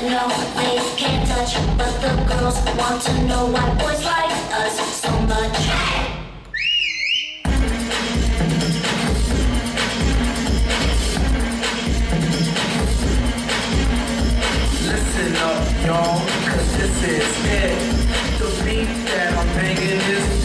know they can't touch, but the girls want to know why boys like us so much. Listen up, y'all, cause this is it. The beat that I'm banging is